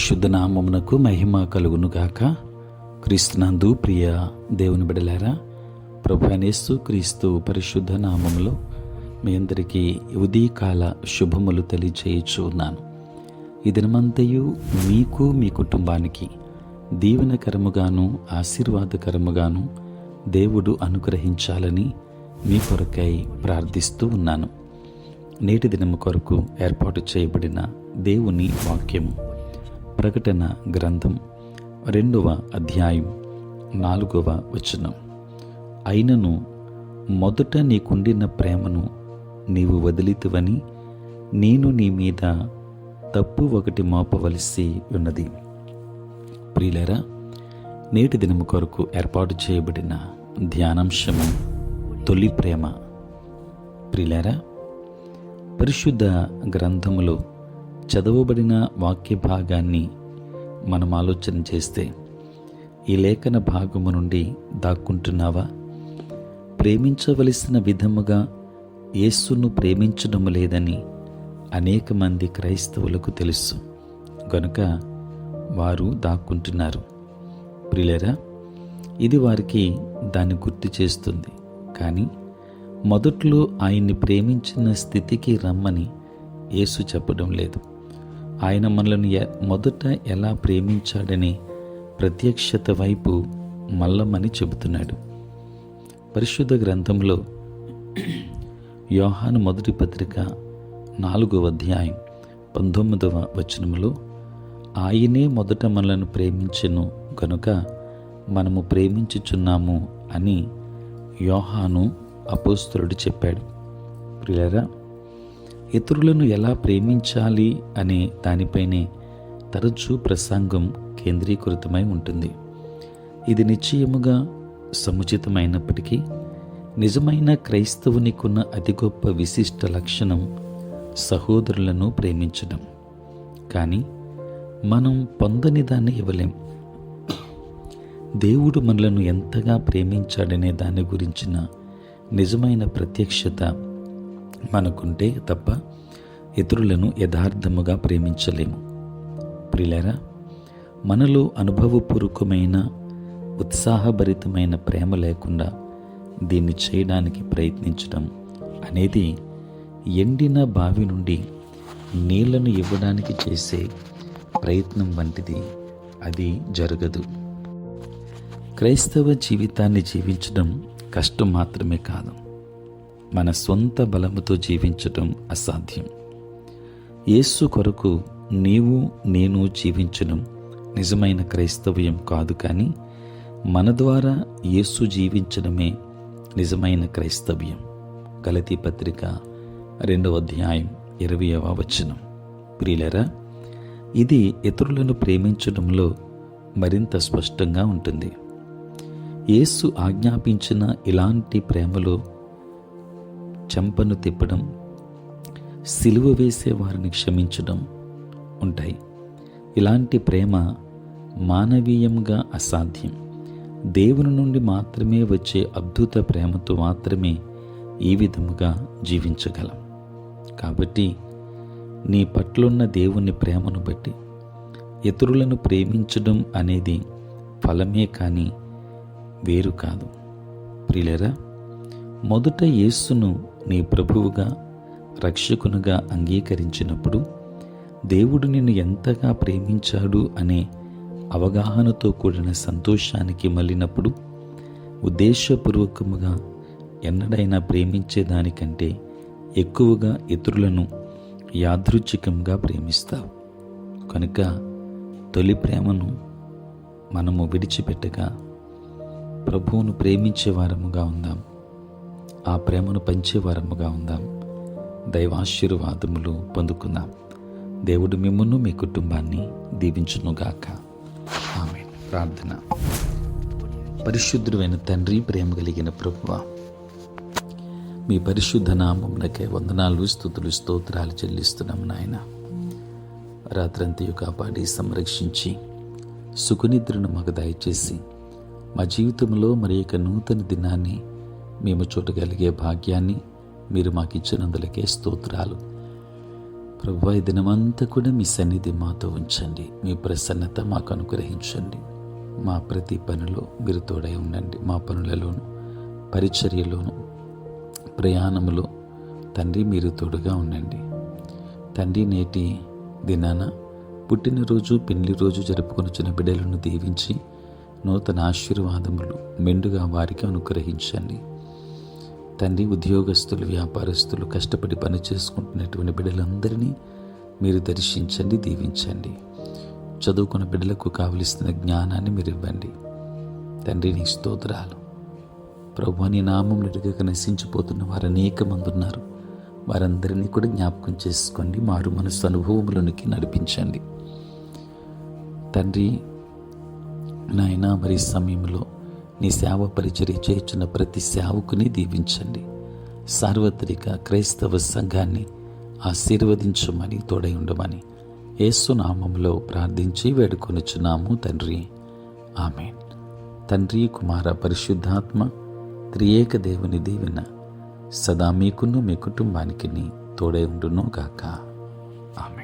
పరిశుద్ధ నామమునకు మహిమ కలుగునుగాక. క్రీస్తునందు ప్రియ దేవుని బిడ్డలారా, ప్రభువైన యేసు క్రీస్తు పరిశుద్ధ నామములో మీ అందరికీ ఉదయకాల శుభములు తెలియజేయచ్చు ఉన్నాను. ఈ దినమంతయు మీకు మీ కుటుంబానికి దీవెనకరముగాను ఆశీర్వాదకరముగాను దేవుడు అనుగ్రహించాలని మీ కొరకై ప్రార్థిస్తూ ఉన్నాను. నేటి దినము కొరకు ఏర్పాటు చేయబడిన దేవుని వాక్యము ప్రకటన గ్రంథం 2వ అధ్యాయం 4వ వచనం. అయినను మొదట నీకుండిన ప్రేమను నీవు వదిలితివని నేను నీ మీద తప్పు ఒకటి మోపవలసి ఉన్నది. ప్రియులారా, నేటి దినము కొరకు ఏర్పాటు చేయబడిన ధ్యానాంశము తొలి ప్రేమ. ప్రియులారా, పరిశుద్ధ గ్రంథములో చదవబడిన వాక్య భాగాన్ని మనం ఆలోచన చేస్తే ఈ లేఖన భాగము నుండి దాక్కుంటున్నావా? ప్రేమించవలసిన విధముగా యేసును ప్రేమించడం లేదని అనేక మంది క్రైస్తవులకు తెలుసు గనుక వారు దాక్కుంటున్నారు. ప్రియులారా, ఇది వారికి దాన్ని గుర్తు చేస్తుంది. కానీ మొదట్లో ఆయన్ని ప్రేమించిన స్థితికి రమ్మని యేసు చెప్పడం లేదు. ఆయన మనలను మొదట ఎలా ప్రేమించాడనే ప్రత్యక్షత వైపు మల్లమని చెబుతున్నాడు. పరిశుద్ధ గ్రంథంలో యోహాను మొదటి పత్రిక 4వ అధ్యాయం 19వ వచనములో ఆయనే మొదట మనలను ప్రేమించెను గనుక మనము ప్రేమించుచున్నాము అని యోహాను అపోస్తలుడు చెప్పాడు. ప్రియులారా, ఇతరులను ఎలా ప్రేమించాలి అనే దానిపైనే తరచూ ప్రసంగం కేంద్రీకృతమై ఉంటుంది. ఇది నిశ్చయముగా సముచితమైనప్పటికీ నిజమైన క్రైస్తవునికున్న అతి గొప్ప విశిష్ట లక్షణం సహోదరులను ప్రేమించడం. కానీ మనం పొందని దాన్ని ఇవ్వలేం. దేవుడు మనలను ఎంతగా ప్రేమించాడనే దాని గురించిన నిజమైన ప్రత్యక్షత మనకుంటే తప్ప ఇతరులను యథార్థముగా ప్రేమించలేము. ప్రియులారా, మనలో అనుభవపూర్వకమైన ఉత్సాహభరితమైన ప్రేమ లేకుండా దీన్ని చేయడానికి ప్రయత్నించడం అనేది ఎండిన బావి నుండి నీళ్లను ఇవ్వడానికి చేసే ప్రయత్నం వంటిది. అది జరగదు. క్రైస్తవ జీవితాన్ని జీవించడం కష్టం మాత్రమే కాదు, మన సొంత బలముతో జీవించటం అసాధ్యం. యేసు కొరకు నీవు నేను జీవించడం నిజమైన క్రైస్తవ్యం కాదు. కానీ మన ద్వారా యేసు జీవించడమే నిజమైన క్రైస్తవ్యం. గలతీ పత్రిక 2వ అధ్యాయం 20వ వచనం. ప్రియులారా, ఇది ఇతరులను ప్రేమించడంలో మరింత స్పష్టంగా ఉంటుంది. యేసు ఆజ్ఞాపించిన ఇలాంటి ప్రేమలో చెంపను తిప్పడం, సిలువ వేసే వారిని క్షమించడం ఉంటాయి. ఇలాంటి ప్రేమ మానవీయంగా అసాధ్యం. దేవుని నుండి మాత్రమే వచ్చే అద్భుత ప్రేమతో మాత్రమే ఈ విధముగా జీవించగలం. కాబట్టి నీ పట్లున్న దేవుని ప్రేమను బట్టి ఇతరులను ప్రేమించడం అనేది ఫలమే కానీ వేరు కాదు. ప్రియులారా, మొదట యేసును నీ ప్రభువుగా రక్షకునిగా అంగీకరించినప్పుడు దేవుడు నిన్ను ఎంతగా ప్రేమించాడు అనే అవగాహనతో కూడిన సంతోషానికి మళ్ళినప్పుడు ఉద్దేశపూర్వకముగా ఎన్నడైనా ప్రేమించేదానికంటే ఎక్కువగా ఇతరులను యాదృచ్ఛికంగా ప్రేమిస్తావు. కనుక తొలి ప్రేమను మనము విడిచిపెట్టగా ప్రభువును ప్రేమించే వారముగా ఉందాం. ఆ ప్రేమను పంచేవారముగా ఉందాం. దైవాశీర్వాదములు పొందుకుందాం. దేవుడు మిమ్మును మీ కుటుంబాన్ని దీవించునుగాక. ఆమేన్. ప్రార్థన. పరిశుద్ధుడైన తండ్రి, ప్రేమ కలిగిన ప్రభువా, మీ పరిశుద్ధ నామమునకే వందనాలు, స్తుతులు, స్తోత్రాలు చెల్లిస్తున్నాము నాయన. రాత్రంతయు కాపాడి సంరక్షించి సుఖనిద్రను మాకు దయచేసి మా జీవితంలో మరి యొక్క నూతన దినాన్ని మేము చూడగలిగే భాగ్యాన్ని మీరు మాకు ఇచ్చినందులకే స్తోత్రాలు. ప్రభువా, ఈ దినమంతా కూడా మీ సన్నిధి మాతో ఉంచండి. మీ ప్రసన్నత మాకు అనుగ్రహించండి. మా ప్రతి పనిలో మీరు తోడై ఉండండి. మా పనులలోను, పరిచర్యలోను, ప్రయాణములో తండ్రి మీరు తోడుగా ఉండండి. తండ్రి, నేటి దినాన పుట్టినరోజు, పెళ్లి రోజు జరుపుకొనుచున్న బిడ్డలను దీవించి నూతన ఆశీర్వాదములు మెండుగా వారికి అనుగ్రహించండి. తండ్రి, ఉద్యోగస్తులు, వ్యాపారస్తులు, కష్టపడి పని చేసుకుంటున్నటువంటి బిడ్డలందరినీ మీరు దర్శించండి, దీవించండి. చదువుకున్న బిడ్డలకు కావలసిన జ్ఞానాన్ని మీరు ఇవ్వండి. తండ్రి, నీ స్తోత్రాలు. ప్రభువా, నీ నామమును ఎరుగక నశించిపోతున్న వారు అనేక మంది ఉన్నారు. వారందరినీ కూడా జ్ఞాపకం చేసుకోండి. మారు మనసు అనుభవములోనికి నడిపించండి. తండ్రి నాయన, మరి సమయంలో నీ సేవ పరిచర్య చేయుచున్న ప్రతి సేవకుని దీవించండి. సార్వత్రిక క్రైస్తవ సంఘాన్ని ఆశీర్వదించమని, తోడై ఉండమని యేసు నామములో ప్రార్థించి వేడుకొనుచున్నాము తండ్రి. ఆమేన్. తండ్రి, కుమార, పరిశుద్ధాత్మ త్రియేక దేవుని దీవెన సదా మీకును మీ కుటుంబానికి తోడై ఉండును గాక. ఆమేన్.